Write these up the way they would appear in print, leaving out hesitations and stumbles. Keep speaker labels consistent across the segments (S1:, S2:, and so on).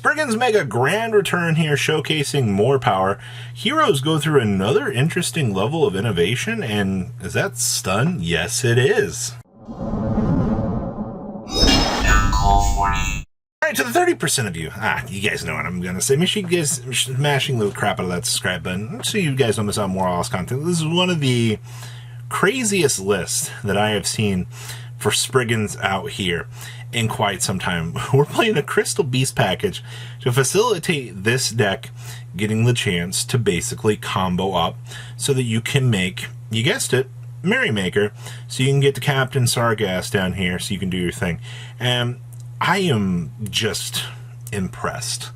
S1: Springans make a grand return here, showcasing more power. Heroes go through another interesting level of innovation, and is that stun? Yes, it is. Alright, to the 30% of you, you guys know what I'm going to say. Make sure you guys are smashing the crap out of that subscribe button so you guys don't miss out on more awesome content. This is one of the craziest lists that I have seen for Springans out here in quite some time. We're playing a Crystal Beast package to facilitate this deck getting the chance to basically combo up so that you can make, you guessed it, Merrymaker, so you can get the Captain Sargass down here so you can do your thing. And I am just impressed.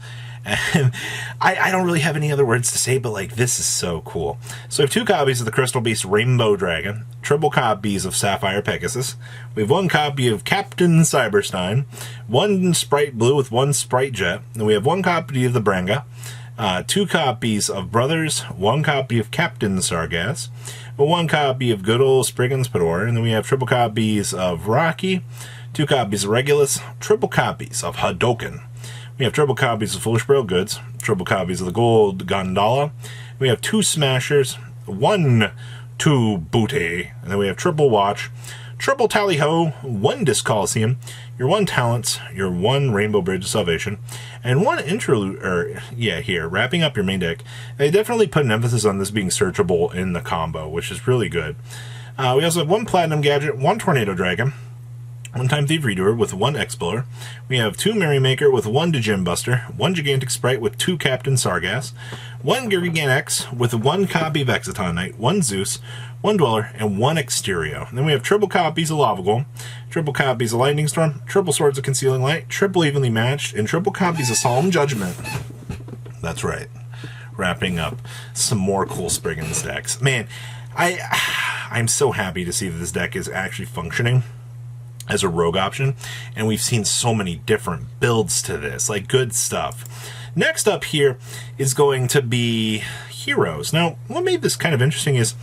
S1: And I don't really have any other words to say, but like, this is so cool. So we have 2 copies of the Crystal Beast Rainbow Dragon, triple copies of Sapphire Pegasus. We have 1 copy of Captain Cyberstein, 1 Sprite Blue with 1 Sprite Jet, and we have 1 copy of the Branga, 2 copies of Brothers, 1 copy of Captain Sargass, 1 copy of good old Spriggan's Pador, and then we have triple copies of Rocky, 2 copies of Regulus, triple copies of Hadoken. We have triple copies of Foolish Bro Goods, triple copies of the Gold Gondola. We have 2 Smashers, 1 2 Booty, and then we have triple Watch, triple Tally Ho, 1 Disc Coliseum, your 1 Talents, your 1 Rainbow Bridge of Salvation, and 1 Interlude, here, wrapping up your main deck. They definitely put an emphasis on this being searchable in the combo, which is really good. We also have 1 Platinum Gadget, 1 Tornado Dragon, 1 Time Thief Redoer with 1 Explorer. We have 2 Merrymaker with 1 Djinn Buster, 1 Gigantic Sprite with 2 Captain Sargass, 1 Garigan X with 1 copy of Exciton Knight, 1 Zeus, 1 Dweller, and 1 Exterio. And then we have triple copies of Lava Golem, triple copies of Lightning Storm, triple Swords of Concealing Light, triple Evenly Matched, and triple copies of Solemn Judgment. That's right. Wrapping up some more cool Spriggan's decks. Man, I'm so happy to see that this deck is actually functioning as a rogue option, and we've seen so many different builds to this, like good stuff. Next up here is going to be Heroes. Now, what made this kind of interesting is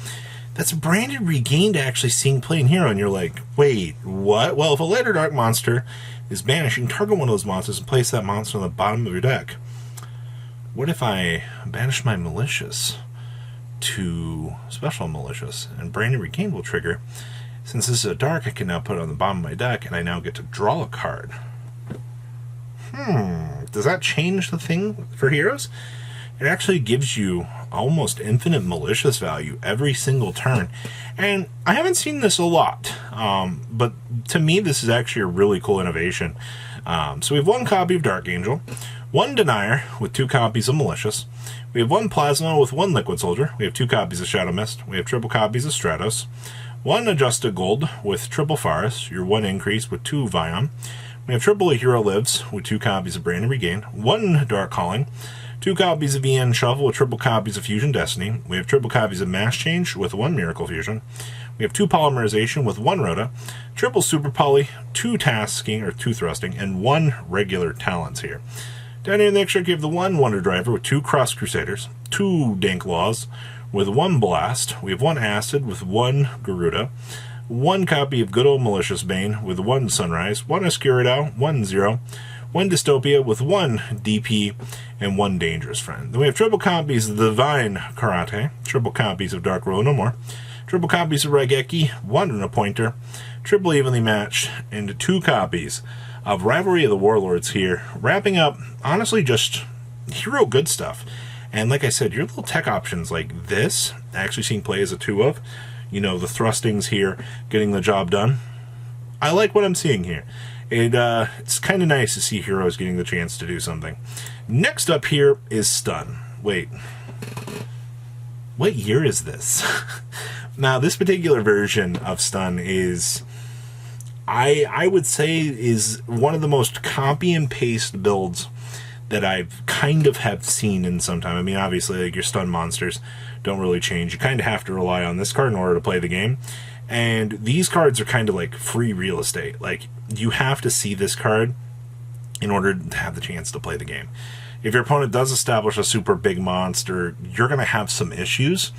S1: that's Branded Regained actually seeing play in Hero, and you're like, wait, what? Well, if a light or dark monster is banished, you can target one of those monsters and place that monster on the bottom of your deck. What if I banish my Malicious to Special Malicious, and Branded Regained will trigger? Since this is a dark, I can now put it on the bottom of my deck, and I now get to draw a card. Does that change the thing for Heroes? It actually gives you almost infinite Malicious value every single turn. And I haven't seen this a lot, but to me, this is actually a really cool innovation. So we have 1 copy of Dark Angel, 1 Denier with 2 copies of Malicious. We have 1 Plasma with 1 Liquid Soldier. We have 2 copies of Shadow Mist. We have triple copies of Stratos. 1 Adjusted Gold with triple Forest, your 1 Increase with 2 Vion. We have triple A Hero Lives with 2 copies of Branded Regained, 1 Dark Calling, 2 copies of EN Shuffle with triple copies of Fusion Destiny. We have triple copies of Mass Change with 1 Miracle Fusion. We have 2 Polymerization with 1 Rhoda, triple Super Poly, 2 Tasking or 2 Thrusting, and 1 Regular Talents here. Down here in the extra, you have the 1 Wonder Driver with 2 Cross Crusaders, 2 Dank Laws, with 1 Blast. We have 1 Acid with 1 Garuda, 1 copy of good old Malicious Bane with 1 Sunrise, 1 Escuridao, 1 Zero, 1 Dystopia with 1 DP, and 1 Dangerous Friend. Then we have triple copies of the Divine Karate, triple copies of Dark Row No More, triple copies of Raigeki, 1 Appointer, triple Evenly Matched, and 2 copies of Rivalry of the Warlords here, wrapping up, honestly, just hero good stuff. And like I said, your little tech options like this, actually seeing play as a 2 of, you know, the thrustings here, getting the job done. I like what I'm seeing here. It's kind of nice to see heroes getting the chance to do something. Next up here is Stun. Wait, what year is this? Now, this particular version of Stun is, I would say, is one of the most copy and paste builds that I've kind of have seen in some time. I mean, obviously, like, your stun monsters don't really change. You kind of have to rely on this card in order to play the game. And these cards are kind of like free real estate. Like, you have to see this card in order to have the chance to play the game. If your opponent does establish a super big monster, you're going to have some issues.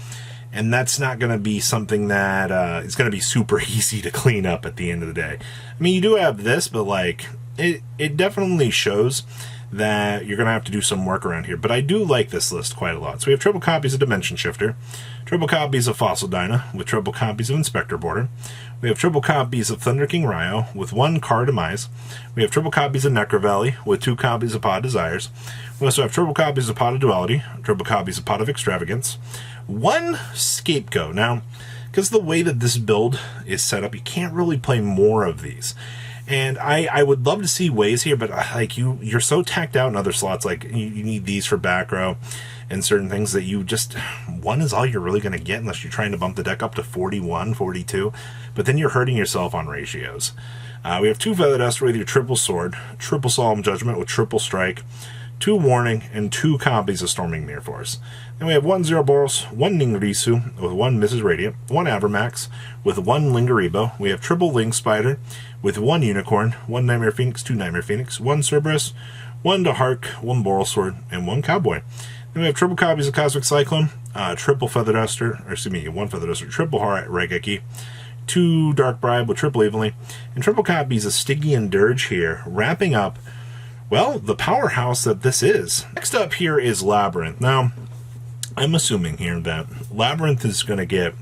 S1: And that's not going to be something that is going to be super easy to clean up at the end of the day. I mean, you do have this, but like, it definitely shows that you're going to have to do some work around here. But I do like this list quite a lot. So we have triple copies of Dimension Shifter, triple copies of Fossil Dyna, with triple copies of Inspector Border. We have triple copies of Thunder King Ryo, with 1 Car Demise. We have triple copies of Necro Valley, with 2 copies of Pod Desires. We also have triple copies of Pot of Duality, triple copies of Pot of Extravagance, 1 Scapegoat. Now, because the way that this build is set up, you can't really play more of these. And I would love to see ways here, but like you're so tacked out in other slots. Like you need these for back row and certain things that you just, 1 is all you're really going to get unless you're trying to bump the deck up to 41, 42. But then you're hurting yourself on ratios. We have 2 Feather Duster with your triple sword, triple Solemn Judgment with triple strike, 2 Warning, and 2 copies of Storming Mirror Force. Then we have 1 Zero Boros, 1 Ningrisu with 1 Mrs. Radiant, 1 Abermax with 1 Lingeribo. We have triple Link Spider with 1 Unicorn, 1 Nightmare Phoenix, 2 Nightmare Phoenix, 1 Cerberus, 1 Dahark, 1 Boral Sword, and 1 Cowboy. Then we have triple copies of Cosmic Cyclone, triple Feather Duster, or excuse me, 1 Feather Duster, triple Raigeki, 2 Dark Bribe with triple Evenly, and triple copies of Stygian Dirge here, wrapping up, well, the powerhouse that this is. Next up here is Labyrinth. Now, I'm assuming here that Labyrinth is going to get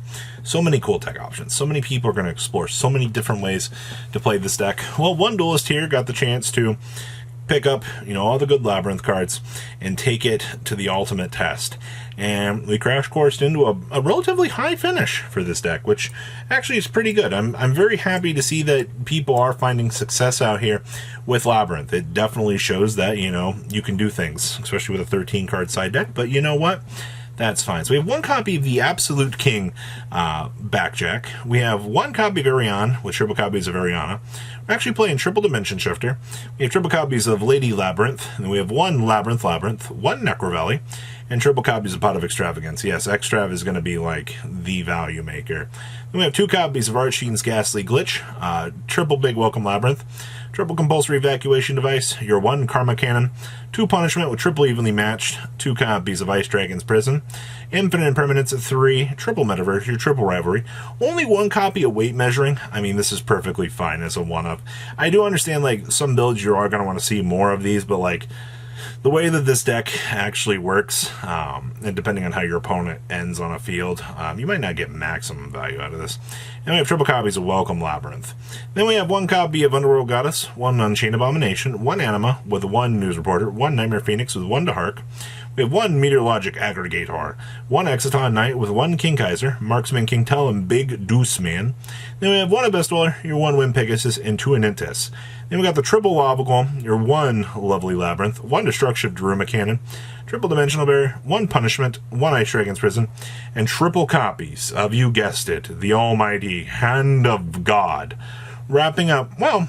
S1: so many cool tech options. So many people are going to explore so many different ways to play this deck. Well, one duelist here got the chance to pick up, all the good Labyrinth cards and take it to the ultimate test. And we crash coursed into a relatively high finish for this deck, which actually is pretty good. I'm very happy to see that people are finding success out here with Labyrinth. It definitely shows that, you can do things, especially with a 13-card side deck. But you know what? That's fine. So we have 1 copy of the Absolute King Backjack. We have 1 copy of Ariane with triple copies of Ariana. We're actually playing triple Dimension Shifter. We have triple copies of Lady Labyrinth. And then we have 1 Labyrinth, 1 Necro Valley, and triple copies of Pot of Extravagance. Yes, Extrav is going to be like the value maker. Then we have 2 copies of Archfiend's Ghastly Glitch, triple Big Welcome Labyrinth, triple Compulsory Evacuation Device, your 1 Karma Cannon, 2 Punishment with triple Evenly Matched, 2 copies of Ice Dragon's Prison, Infinite Impermanence at 3, triple Metaverse, your triple Rivalry, only 1 copy of Weight Measuring. I mean, this is perfectly fine as a one-up. I do understand, like, some builds you are going to want to see more of these, but, like, the way that this deck actually works, and depending on how your opponent ends on a field, you might not get maximum value out of this. And we have triple copies of Welcome Labyrinth. Then we have 1 copy of Underworld Goddess, 1 Unchained Abomination, 1 Anima with 1 News Reporter, 1 Nightmare Phoenix with 1 Dahark. We have 1 Meteorologic Aggregator, 1 Exiton Knight with 1 King Kaiser, Marksman King Tell, and Big Deuce Man. Then we have 1 Abyss Dweller, your 1 Wind Pegasus, and 2 Anantis. Then we got the triple Lava Golem, your 1 Lovely Labyrinth, 1 Destructive Daruma Cannon, triple Dimensional Barrier, 1 Punishment, 1 Ice Dragon's Prison, and triple copies of, you guessed it, the almighty Hand of God. Wrapping up, well,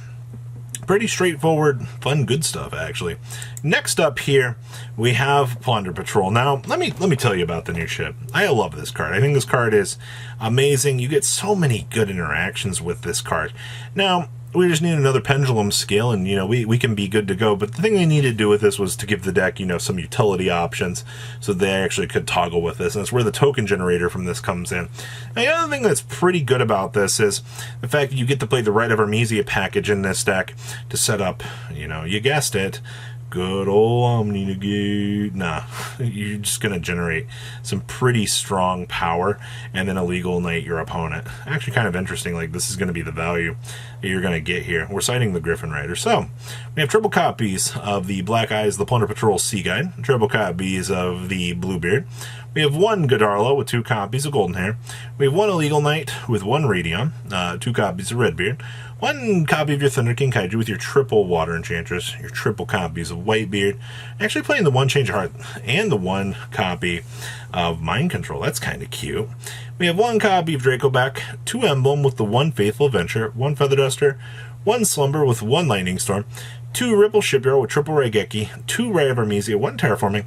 S1: pretty straightforward, fun, good stuff, actually. Next up here, we have Plunder Patrol. Now, let me tell you about the new ship. I love this card. I think this card is amazing. You get so many good interactions with this card. Now, we just need another pendulum scale, and, we can be good to go. But the thing they needed to do with this was to give the deck, some utility options so they actually could toggle with this. And that's where the token generator from this comes in. Now, the other thing that's pretty good about this is the fact that you get to play the Rite of Armisia package in this deck to set up, you guessed it, good old Omni Negate. Nah, you're just going to generate some pretty strong power and then illegal ignite your opponent. Actually kind of interesting, like this is going to be the value that you're going to get here. We're citing the Griffin Rider. So, we have triple copies of the Black Eyes, the Plunder Patrol Sea Guide, triple copies of the Bluebeard. We have 1 Godarlo with 2 copies of Golden Hair. We have 1 Illegal Knight with 1 Radion, 2 copies of Redbeard. 1 copy of your Thunder King Kaiju with your triple Water Enchantress, your triple copies of Whitebeard. Actually playing the 1 Change of Heart and the 1 copy of Mind Control. That's kind of cute. We have 1 copy of Dracoback, 2 Emblem with the 1 Faithful Adventure, 1 Feather Duster, 1 Slumber with 1 Lightning Storm, 2 Ripple Shipyard with triple Raigeki, 2 Ray of Armisia, 1 Terraforming,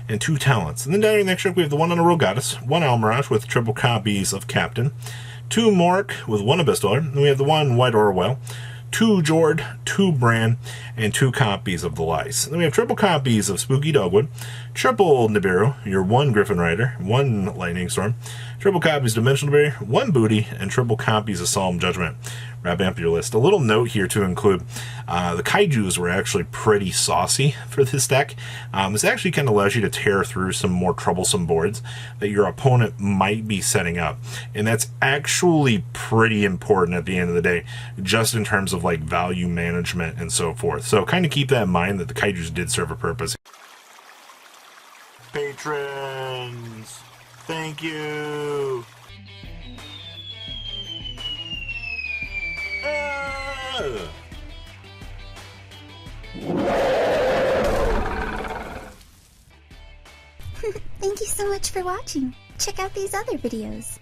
S1: and 2 Talents. And then down here in the next deck we have the 1 Underworld Goddess, 1 Almirage with triple copies of Captain, 2 Morik with 1 Abyss Dweller, and we have the 1 White Orwell, 2 Jord, 2 Bran, and 2 copies of the Lice. And then we have triple copies of Spooky Dogwood, triple Nibiru, your 1 Griffin Rider, 1 Lightning Storm, triple copies of Dimensional Barrier, 1 Booty, and triple copies of Solemn Judgment. wrapping up your list. A little note here to include, the kaijus were actually pretty saucy for this deck. This actually kind of allows you to tear through some more troublesome boards that your opponent might be setting up. And that's actually pretty important at the end of the day, just in terms of like value management and so forth. So kind of keep that in mind, that the kaijus did serve a purpose. Patrons, thank you.
S2: Thank you so much for watching. Check out these other videos.